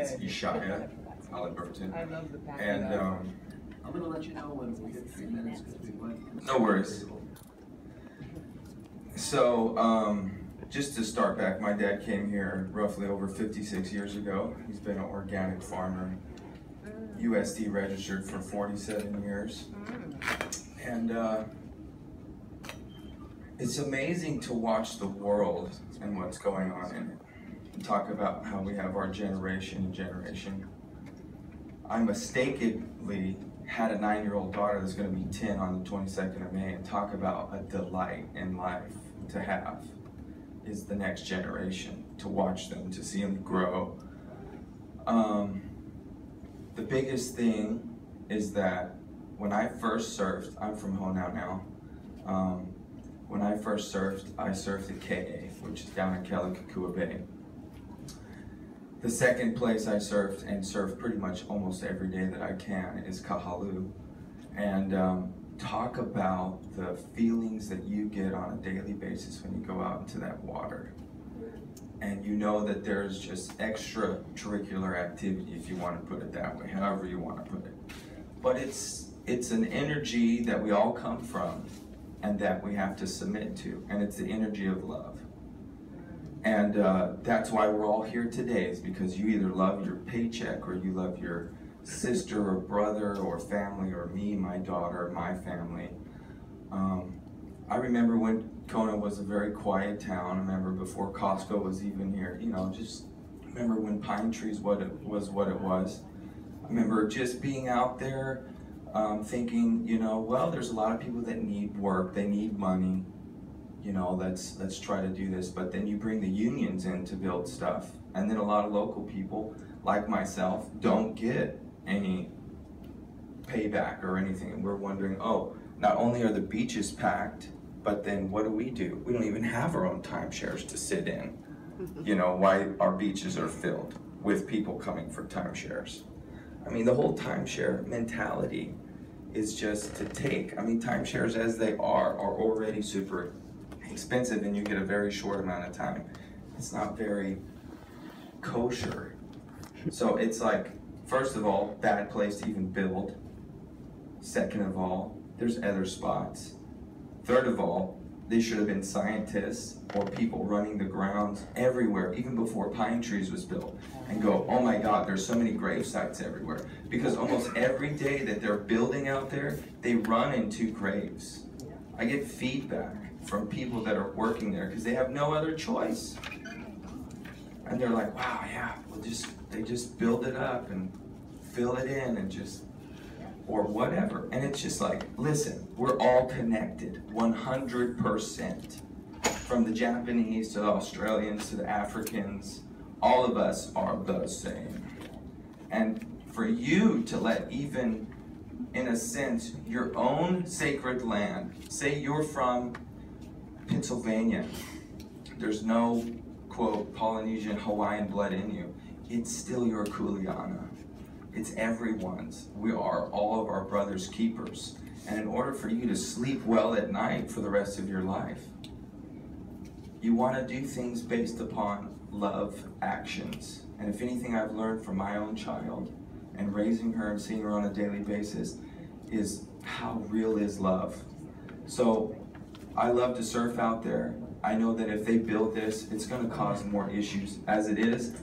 It's Isiah Halliburton. I love the pack. And I'm going to let you know when we hit 3 minutes because we went. no worries. So, just to start back, my dad came here roughly over 56 years ago. He's been an organic farmer, USD registered for 47 years. And it's amazing to watch the world and what's going on in it. Talk about how we have our generation and generation. I mistakenly had a 9-year-old daughter that's going to be 10 on the 22nd of May, and talk about a delight in life to have is the next generation, to watch them, to see them grow. The biggest thing is that when I first surfed, I'm from Honau now. When I first surfed, I surfed at KA, which is down in Kahalu'u Bay. The second place I surfed, and surf pretty much almost every day that I can, is Kahalu'u. And talk about the feelings that you get on a daily basis when you go out into that water. And you know that there's just extracurricular activity, if you want to put it that way, however you want to put it. But it's an energy that we all come from and that we have to submit to, and it's the energy of love. And that's why we're all here today, is because you either love your paycheck, or you love your sister or brother or family, or me, my daughter, my family. I remember when Kona was a very quiet town. I remember before Costco was even here, you know, just remember when Pine Trees what it was. I remember just being out there thinking, you know, well, there's a lot of people that need work, they need money, you know, let's try to do this. But then you bring the unions in to build stuff, and then a lot of local people, like myself, don't get any payback or anything. And we're wondering, oh, not only are the beaches packed, but then what do? We don't even have our own timeshares to sit in. You know, why our beaches are filled with people coming for timeshares. I mean, the whole timeshare mentality is just to take. I mean, timeshares as they are already super expensive, and you get a very short amount of time. It's not very kosher. So it's like, first of all, bad place to even build. Second of all, there's other spots. Third of all, they should have been scientists or people running the grounds everywhere, even before Pine Trees was built, and go, oh my God, there's so many grave sites everywhere. Because almost every day that they're building out there, they run into graves. I get feedback from people that are working there because they have no other choice. And they're like, wow, yeah, they just build it up and fill it in and just, or whatever. And it's just like, listen, we're all connected, 100%. From the Japanese to the Australians to the Africans, all of us are the same. And for you to let even, in a sense, your own sacred land, say you're from Pennsylvania, there's no, quote, Polynesian, Hawaiian blood in you, it's still your kuleana. It's everyone's. We are all of our brother's keepers. And in order for you to sleep well at night for the rest of your life, you want to do things based upon love actions. And if anything I've learned from my own child and raising her and seeing her on a daily basis is how real is love. So I love to surf out there. I know that if they build this, it's going to cause more issues. As it is,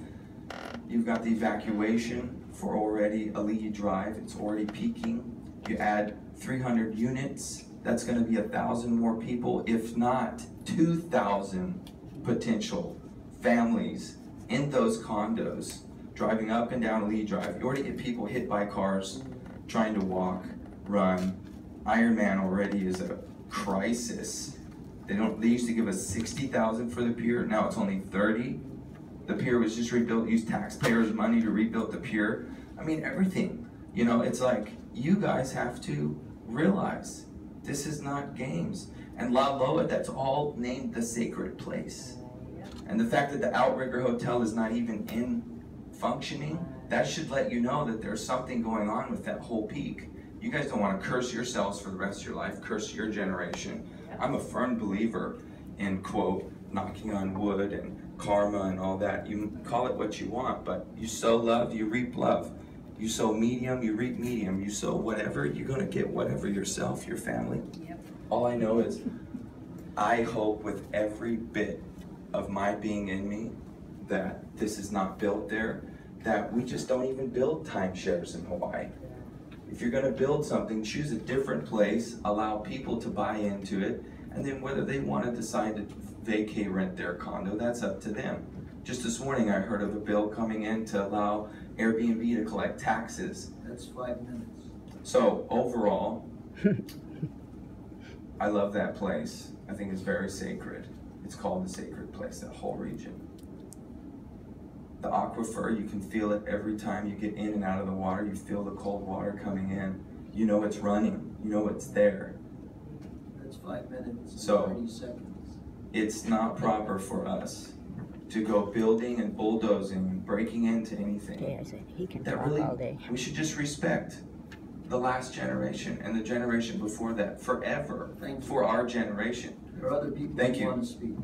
you've got the evacuation for already Ali'i Drive. It's already peaking. You add 300 units, that's going to be 1,000 more people, if not 2,000 potential families in those condos driving up and down Ali'i Drive. You already get people hit by cars trying to walk, run. Ironman already is a crisis. They used to give us 60,000 for the pier, now it's only 30. The pier was just rebuilt, used taxpayers' money to rebuild the pier. I mean, everything. You know, it's like, you guys have to realize this is not games. And La Loa, that's all named the sacred place. And the fact that the Outrigger Hotel is not even in functioning, that should let you know that there's something going on with that whole peak. You guys don't want to curse yourselves for the rest of your life, curse your generation. I'm a firm believer in, quote, knocking on wood and karma and all that. You call it what you want, but you sow love, you reap love. You sow medium, you reap medium. You sow whatever, you're gonna get whatever yourself, your family. Yep. All I know is I hope with every bit of my being in me that this is not built there, that we just don't even build timeshares in Hawaii. If you're gonna build something, choose a different place, allow people to buy into it, and then whether they wanna decide to vacate rent their condo, that's up to them. Just this morning I heard of a bill coming in to allow Airbnb to collect taxes. That's 5 minutes. So overall, I love that place. I think it's very sacred. It's called the sacred place, that whole region. The aquifer, you can feel it every time you get in and out of the water. You feel the cold water coming in. You know it's running. You know it's there. That's 5 minutes and So, 30 seconds. It's not proper for us to go building and bulldozing and breaking into anything. Yeah, I said he can That talk really, all day. we should just respect the last generation and the generation before that forever Thank you. for our generation. There are other people Thank who you. want to speak.